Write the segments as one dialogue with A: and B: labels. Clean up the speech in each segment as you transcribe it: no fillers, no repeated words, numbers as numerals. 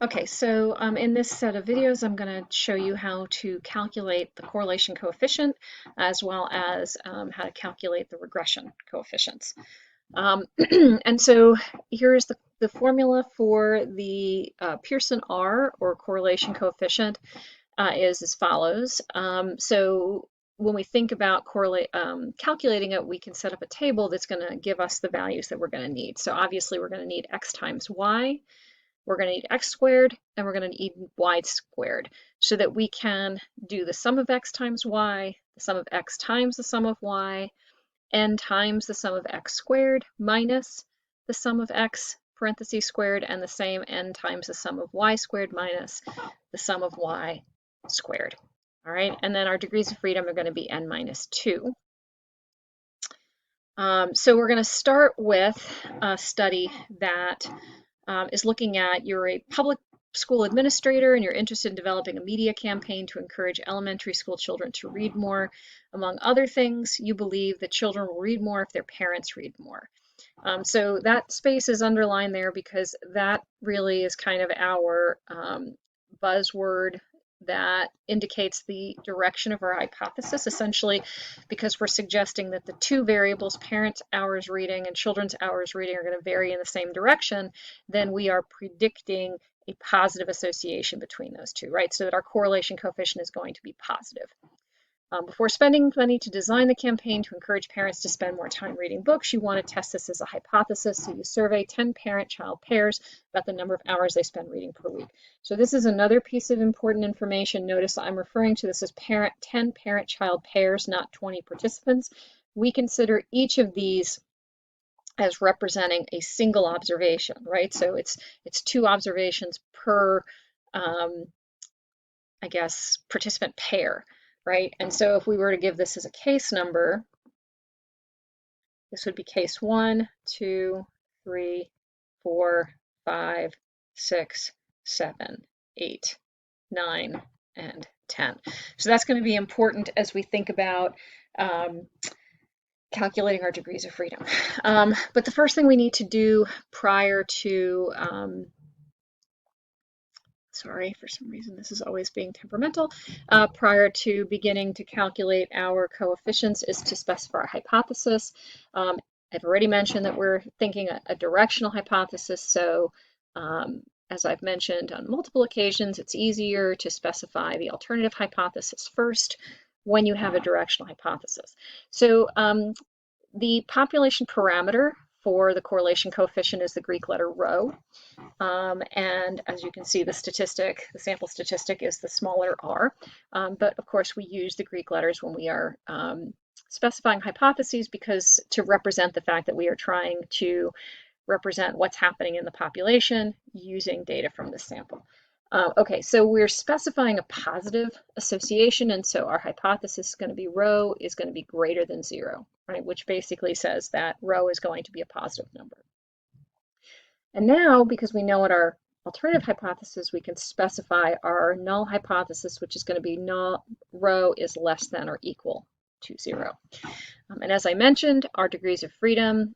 A: Okay, so in this set of videos, I'm going to show you how to calculate the correlation coefficient as well as how to calculate the regression coefficients. And so here's the formula for the Pearson R, or correlation coefficient, is as follows. So when we think about calculating it, we can set up a table that's going to give us the values that we're going to need. So obviously we're going to need x times y. We're going to need x squared, and we're going to need y squared, so that we can do the sum of x times y, the sum of x times the sum of y, n times the sum of x squared minus the sum of x parentheses squared, and the same n times the sum of y squared minus the sum of y squared. All right, and then our degrees of freedom are going to be n minus 2. So we're going to start with a study that is looking at, you're a public school administrator and you're interested in developing a media campaign to encourage elementary school children to read more. Among other things, you believe that children will read more if their parents read more. So that space is underlined there because that really is kind of our buzzword that indicates the direction of our hypothesis, essentially because we're suggesting that the two variables, parents' hours reading and children's hours reading, are going to vary in the same direction. Then we are predicting a positive association between those two, right? So that our correlation coefficient is going to be positive. Before spending money to design the campaign to encourage parents to spend more time reading books, you want to test this as a hypothesis. So you survey 10 parent-child pairs about the number of hours they spend reading per week. So this is another piece of important information. Notice I'm referring to this as 10 parent-child pairs, not 20 participants. We consider each of these as representing a single observation, right? So it's 2 observations per, I guess, participant pair. Right? And so if we were to give this as a case number, this would be case 1, 2, 3, 4, 5, 6, 7, 8, 9, and 10. So that's going to be important as we think about calculating our degrees of freedom. But the first thing we need to do prior to sorry, for some reason this is always being temperamental, prior to beginning to calculate our coefficients is to specify our hypothesis. I've already mentioned that we're thinking a directional hypothesis, so as I've mentioned on multiple occasions, it's easier to specify the alternative hypothesis first when you have a directional hypothesis. So the population parameter for the correlation coefficient is the Greek letter rho. And as you can see, the sample statistic is the smaller r. But of course, we use the Greek letters when we are specifying hypotheses, because to represent the fact that we are trying to represent what's happening in the population using data from the sample. Okay, so we're specifying a positive association, and so our hypothesis is going to be rho is going to be greater than 0, right? Which basically says that rho is going to be a positive number. And now, because we know what our alternative hypothesis, we can specify our null hypothesis, which is going to be rho is less than or equal to 0. And as I mentioned, our degrees of freedom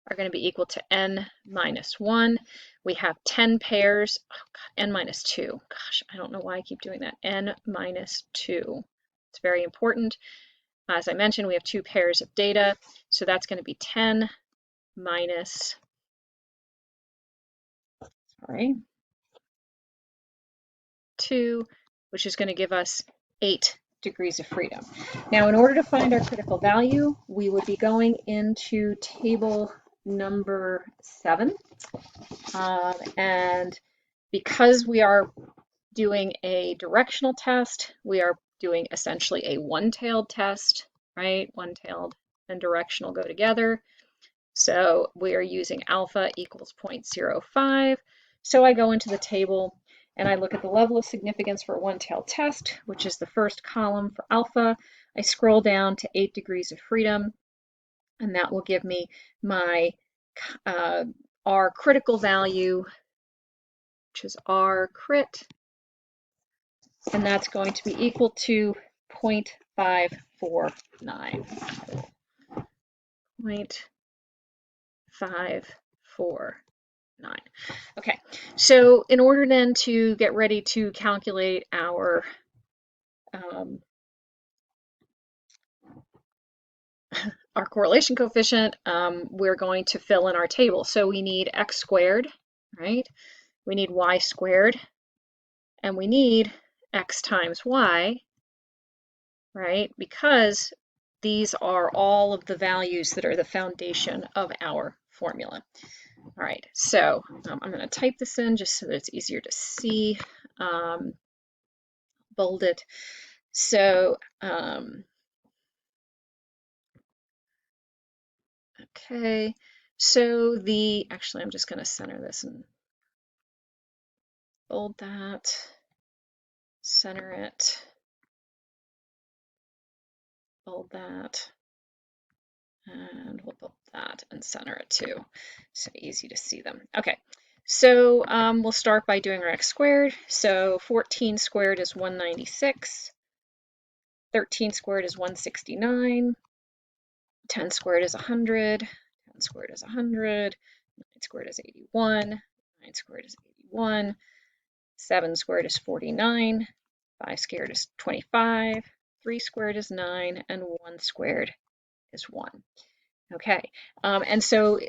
A: are going to be equal to n minus 1. We have 10 pairs, n minus 2. Gosh, I don't know why I keep doing that. N minus 2. It's very important. As I mentioned, we have 2 pairs of data, so that's going to be 10 minus 2, which is going to give us 8 degrees of freedom. Now, in order to find our critical value, we would be going into table number 7. And because we are doing a directional test, we are doing essentially a one-tailed test, right? One-tailed and directional go together. So we are using alpha equals 0.05. So I go into the table and I look at the level of significance for a one-tailed test, which is the first column for alpha. I scroll down to 8 degrees of freedom, and that will give me my R critical value, which is R crit, and that's going to be equal to 0.549. 0.549. 9. Okay, so in order then to get ready to calculate um, our correlation coefficient, we're going to fill in our table. So we need x squared, right? We need y squared, and we need x times y, right? Because these are all of the values that are the foundation of our formula. All right, so I'm going to type this in just so that it's easier to see. Bold it. So, okay, so actually I'm just going to center this and bold that, center it, bold that, and we'll bold that and center it too, so easy to see them. Okay, so we'll start by doing our x squared. So 14 squared is 196, 13 squared is 169, 10 squared is 100, 10 squared is 100, 9 squared is 81, 9 squared is 81, 7 squared is 49, 5 squared is 25, 3 squared is 9, and 1 squared is 1. Okay, and so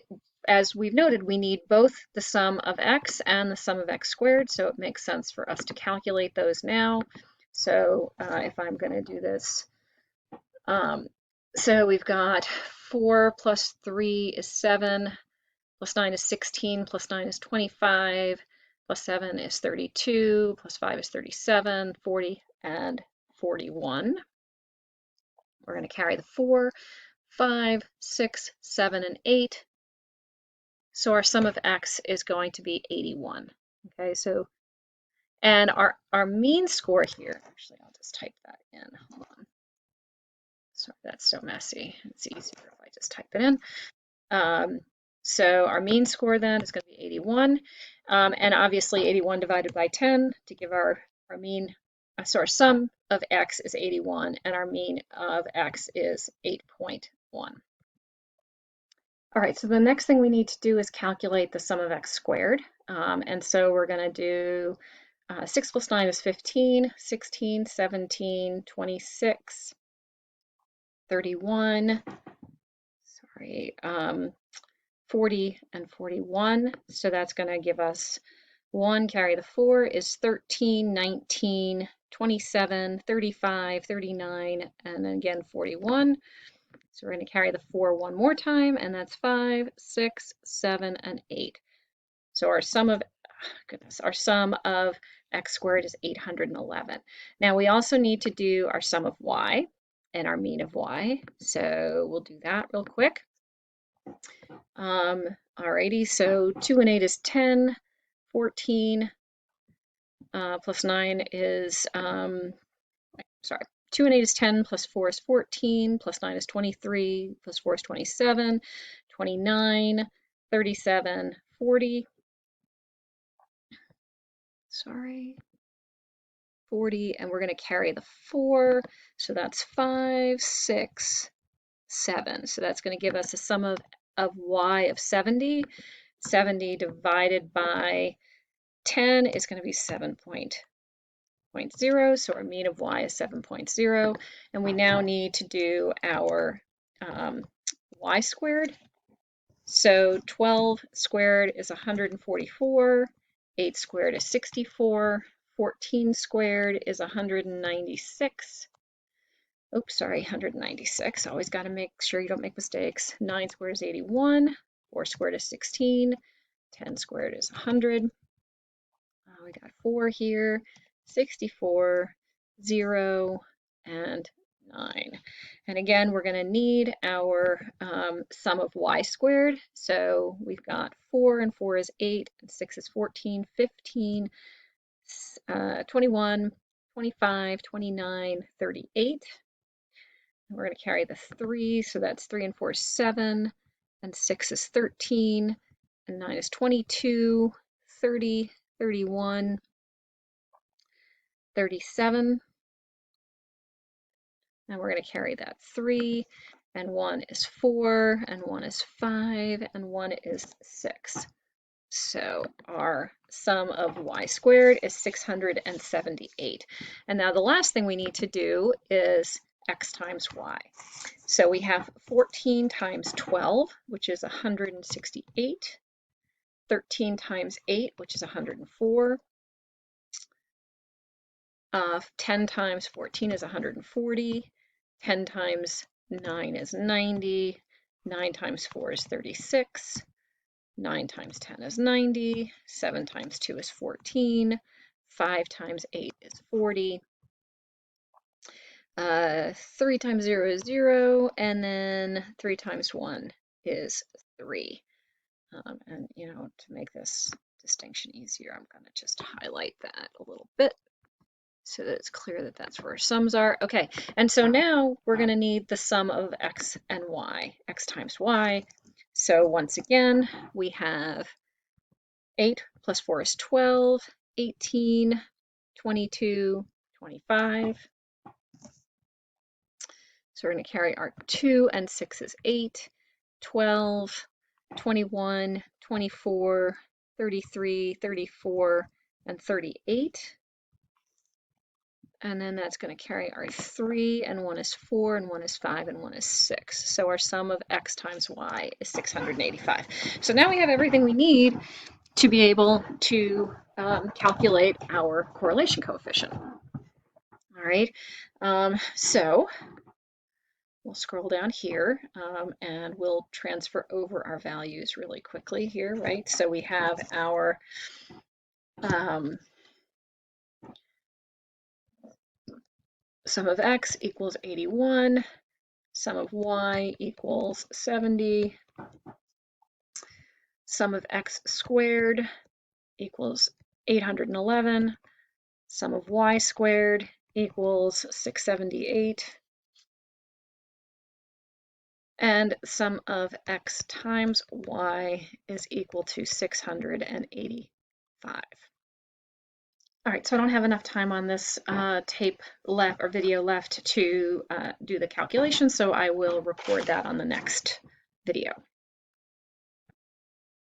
A: as we've noted, we need both the sum of x and the sum of x squared, so it makes sense for us to calculate those now. So if I'm going to do this, so we've got 4 plus 3 is 7, plus 9 is 16, plus 9 is 25, plus 7 is 32, plus 5 is 37, 40, and 41. We're going to carry the 4, 5, 6, 7, and 8. So our sum of x is going to be 81. Okay, so, and our mean score here, actually I'll just type that in, hold on. Sorry, that's so messy. It's easier if I just type it in. So our mean score then is going to be 81, and obviously 81 divided by 10 to give our mean, so our sum of x is 81, and our mean of x is 8.1. All right, so the next thing we need to do is calculate the sum of x squared, and so we're going to do 6 plus 9 is 15, 16, 17, 26, 31, sorry, 40 and 41. So that's going to give us 1, carry the 4 is 13, 19, 27, 35, 39, and then again 41. So we're going to carry the 4 one more time, and that's 5, 6, 7, and 8. So our sum of, our sum of x squared is 811. Now we also need to do our sum of y and our mean of y. So we'll do that real quick. Alrighty, so 2 and 8 is 10, 14, plus 9 is, sorry, 2 and 8 is 10, plus 4 is 14, plus 9 is 23, plus 4 is 27, 29, 37, 40, sorry, 40, and we're going to carry the 4, so that's 5, 6, 7. So that's going to give us a sum of y of 70. 70 divided by 10 is going to be 7.0, so our mean of y is 7.0, and we now need to do our y squared. So 12 squared is 144, 8 squared is 64, 14 squared is 196. Oops, sorry, 196. Always got to make sure you don't make mistakes. 9 squared is 81, 4 squared is 16, 10 squared is 100. We got 4 here, 64, 0, and 9. And again, we're going to need our sum of y squared. So we've got 4, and 4 is 8, and 6 is 14, 15, 21, 25, 29, 38. And we're going to carry the 3, so that's 3 and 4 is 7, and 6 is 13, and 9 is 22, 30, 31, 37, and we're going to carry that 3, and 1 is 4, and 1 is 5, and 1 is 6. So our sum of y squared is 678. And now the last thing we need to do is x times y. So we have 14 times 12, which is 168, 13 times 8, which is 104, 10 times 14 is 140, 10 times 9 is 90, 9 times 4 is 36, 9 times 10 is 90, 7 times 2 is 14, 5 times 8 is 40, 3 times 0 is 0, and then 3 times 1 is 3. And, you know, to make this distinction easier, I'm going to just highlight that a little bit so that it's clear that that's where our sums are. Okay, and so now we're going to need the sum of x and y, x times y. So once again, we have 8 plus 4 is 12, 18, 22, 25. So we're going to carry our 2 and 6 is 8, 12, 21, 24, 33, 34, and 38. And then that's going to carry our 3, and 1 is 4, and 1 is 5, and 1 is 6. So our sum of x times y is 685. So now we have everything we need to be able to calculate our correlation coefficient. All right, so we'll scroll down here and we'll transfer over our values really quickly here, right? So we have our sum of x equals 81, sum of y equals 70, sum of x squared equals 811, sum of y squared equals 678, and sum of x times y is equal to 685. All right, so I don't have enough time on this tape left or video left to do the calculation, so I will record that on the next video.